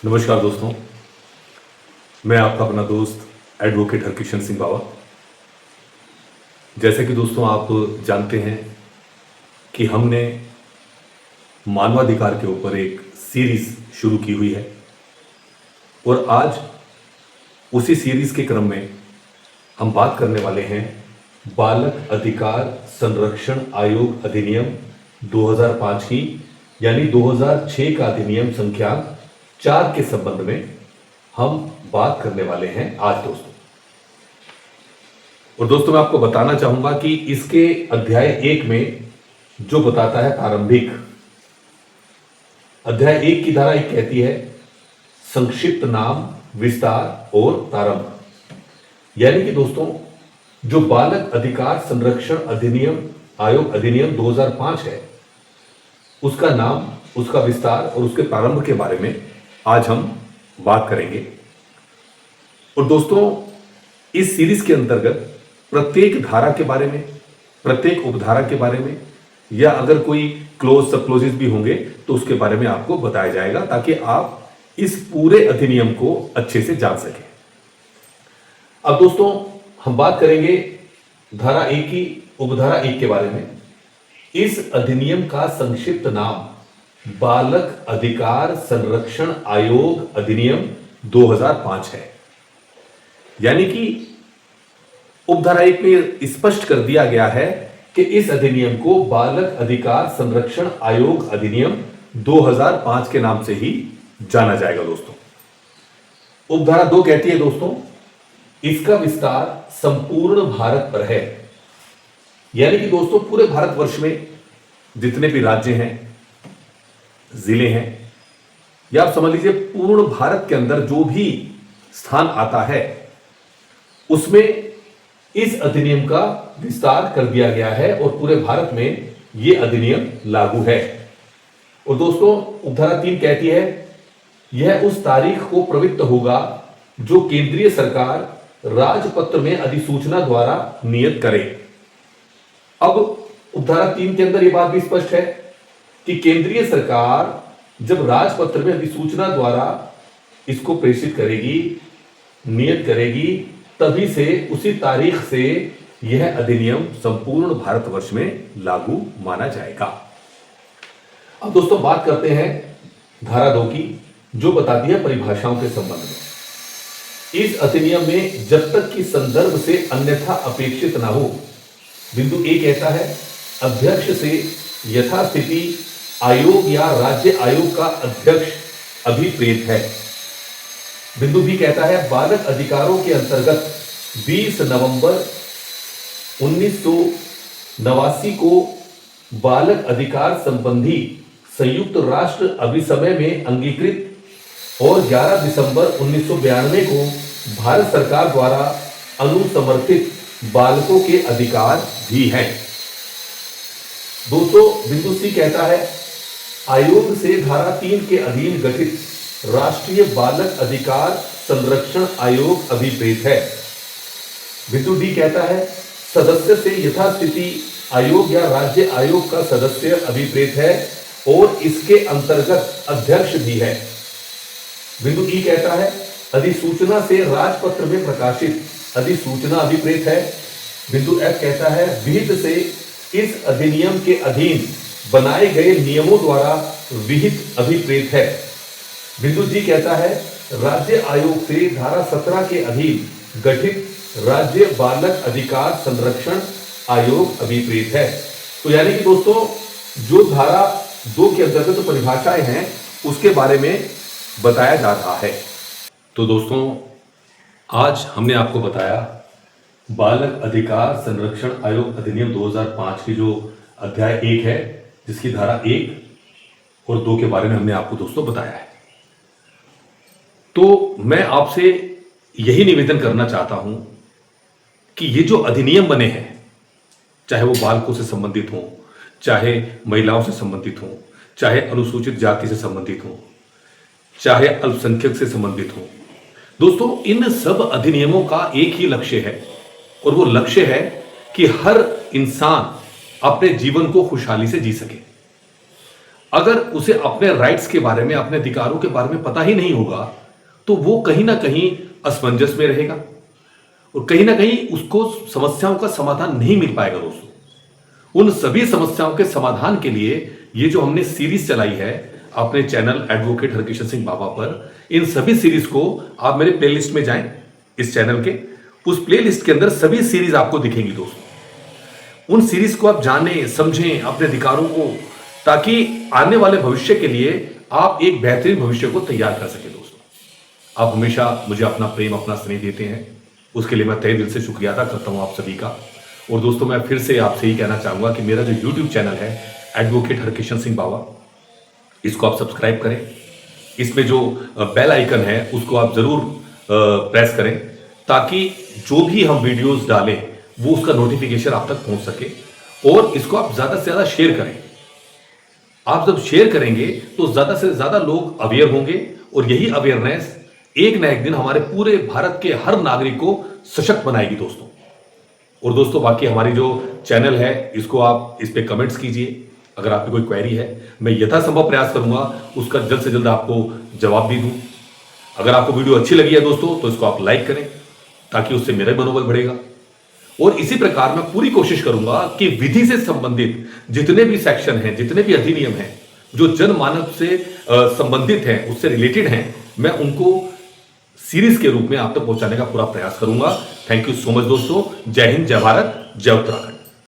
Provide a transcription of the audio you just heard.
नमस्कार दोस्तों, मैं आपका अपना दोस्त एडवोकेट हरकिशन सिंह बावा। जैसे कि दोस्तों आप जानते हैं कि हमने मानवाधिकार के ऊपर एक सीरीज शुरू की हुई है और आज उसी सीरीज के क्रम में हम बात करने वाले हैं बालक अधिकार संरक्षण आयोग अधिनियम 2005 की, यानी 2006 का अधिनियम संख्या 4 के संबंध में हम बात करने वाले हैं आज दोस्तों। और दोस्तों मैं आपको बताना चाहूंगा कि इसके अध्याय 1 में जो बताता है प्रारंभिक, अध्याय 1 की धारा 1 कहती है संक्षिप्त नाम, विस्तार और प्रारंभ। यानी कि दोस्तों जो बालक अधिकार संरक्षण अधिनियम आयोग अधिनियम 2005 है, उसका नाम, उसका विस्तार और उसके प्रारंभ के बारे में आज हम बात करेंगे। और दोस्तों इस सीरीज के अंतर्गत प्रत्येक धारा के बारे में, प्रत्येक उपधारा के बारे में, या अगर कोई क्लोज सब क्लोजेस भी होंगे तो उसके बारे में आपको बताया जाएगा, ताकि आप इस पूरे अधिनियम को अच्छे से जान सकें। अब दोस्तों हम बात करेंगे धारा 1 की, उपधारा 1 के बारे में। इस अधिनियम का संक्षिप्त नाम बालक अधिकार संरक्षण आयोग अधिनियम 2005 है। यानी कि उपधारा 1 में स्पष्ट कर दिया गया है कि इस अधिनियम को बालक अधिकार संरक्षण आयोग अधिनियम 2005 के नाम से ही जाना जाएगा दोस्तों। उपधारा 2 कहती है दोस्तों इसका विस्तार संपूर्ण भारत पर है। यानी कि दोस्तों पूरे भारतवर्ष में जितने भी राज्य हैं, जिले हैं, या आप समझ लीजिए पूर्ण भारत के अंदर जो भी स्थान आता है उसमें इस अधिनियम का विस्तार कर दिया गया है और पूरे भारत में यह अधिनियम लागू है। और दोस्तों उपधारा 3 कहती है यह उस तारीख को प्रवृत्त होगा जो केंद्रीय सरकार राजपत्र में अधिसूचना द्वारा नियत करे। अब उपधारा 3 के अंदर यह बात भी स्पष्ट है कि केंद्रीय सरकार जब राजपत्र में अधिसूचना द्वारा इसको प्रेषित करेगी, नियत करेगी, तभी से उसी तारीख से यह अधिनियम संपूर्ण भारतवर्ष में लागू माना जाएगा। अब दोस्तों बात करते हैं धारा 2 की, जो बताती है परिभाषाओं के संबंध में। इस अधिनियम में जब तक कि संदर्भ से अन्यथा अपेक्षित ना हो, बिंदु ए कहता है अध्यक्ष से यथास्थिति आयोग या राज्य आयोग का अध्यक्ष अभिप्रेत है। बिंदु बी कहता है बालक अधिकारों के अंतर्गत 20 नवंबर 1989 को बालक अधिकार संबंधी संयुक्त राष्ट्र अभिसमय में अंगीकृत और 11 दिसंबर 1992 को भारत सरकार द्वारा अनुसमर्थित बालकों के अधिकार भी हैं। दोस्तों बिंदु सी कहता है आयोग से धारा 3 के अधीन गठित राष्ट्रीय बालक अधिकार संरक्षण आयोग अभिप्रेत है। बिंदु डी कहता है सदस्य से यथास्थिति आयोग या राज्य आयोग का सदस्य अभिप्रेत है और इसके अंतर्गत अध्यक्ष भी है। बिंदु ई कहता है अधिसूचना से राजपत्र में प्रकाशित अधिसूचना अभिप्रेत है। बिंदु एफ कहता है विहित से इस अधिनियम के अधीन बनाए गए नियमों द्वारा विहित अभिप्रेत है। बिंदु जी कहता है राज्य आयोग से धारा 17 के अधीन गठित राज्य बालक अधिकार संरक्षण आयोग अभिप्रेत है। तो यानी कि दोस्तों जो धारा 2 के अंतर्गत जो परिभाषाएं हैं उसके बारे में बताया जा रहा है। तो दोस्तों आज हमने आपको बताया बालक अधिकार संरक्षण आयोग अधिनियम 2005 की जो अध्याय 1 है, जिसकी धारा 1 और 2 के बारे में हमने आपको दोस्तों बताया है। तो मैं आपसे यही निवेदन करना चाहता हूं कि ये जो अधिनियम बने हैं, चाहे वो बालकों से संबंधित हों, चाहे महिलाओं से संबंधित हों, चाहे अनुसूचित जाति से संबंधित हों, चाहे अल्पसंख्यक से संबंधित हों, दोस्तों इन सब अधिनियमों का एक ही लक्ष्य है और वो लक्ष्य है कि हर इंसान अपने जीवन को खुशहाली से जी सके। अगर उसे अपने राइट्स के बारे में, अपने अधिकारों के बारे में पता ही नहीं होगा, तो वो कहीं ना कहीं असमंजस में रहेगा और कहीं ना कहीं उसको समस्याओं का समाधान नहीं मिल पाएगा दोस्तों। उन सभी समस्याओं के समाधान के लिए ये जो हमने सीरीज चलाई है अपने चैनल एडवोकेट हरकिशन सिंह बाबा पर, इन सभी सीरीज को आप मेरे प्लेलिस्ट में जाएं, इस चैनल के उस प्लेलिस्ट के अंदर सभी सीरीज आपको दिखेंगी दोस्तों। उन सीरीज को आप जानें, समझें अपने अधिकारों को, ताकि आने वाले भविष्य के लिए आप एक बेहतरीन भविष्य को तैयार कर सके दोस्तों। आप हमेशा मुझे अपना प्रेम, अपना स्नेह देते हैं, उसके लिए मैं तहे दिल से शुक्रिया अदा करता हूं आप सभी का। और दोस्तों मैं फिर से आपसे ही कहना चाहूंगा कि मेरा जो यूट्यूब चैनल है एडवोकेट हरकिशन सिंह बाबा, इसको आप सब्सक्राइब करें। इसमें जो बेल आइकन है उसको आप जरूर प्रेस करें, ताकि जो भी हम वीडियोस डालें वो उसका नोटिफिकेशन आप तक पहुंच सके। और इसको आप ज्यादा से ज्यादा शेयर करें। आप जब शेयर करेंगे तो ज्यादा से ज्यादा लोग अवेयर होंगे और यही अवेयरनेस एक ना एक दिन हमारे पूरे भारत के हर नागरिक को सशक्त बनाएगी दोस्तों। और दोस्तों बाकी हमारी जो चैनल है इसको आप इस पे कमेंट्स कीजिए। अगर आपकी कोई क्वेरी है मैं यथासंभव प्रयास करूंगा उसका जल्द से जल्द आपको जवाब भी दूं। अगर आपको वीडियो अच्छी लगी है दोस्तों तो इसको आप लाइक करें, ताकि उससे मेरा मनोबल बढ़ेगा। और इसी प्रकार मैं पूरी कोशिश करूंगा कि विधि से संबंधित जितने भी सेक्शन हैं, जितने भी अधिनियम हैं जो जनमानव से संबंधित हैं, उससे रिलेटेड हैं, मैं उनको सीरीज के रूप में आप तक पहुंचाने का पूरा प्रयास करूंगा। थैंक यू सो मच दोस्तों। जय हिंद, जय भारत, जय उत्तराखंड।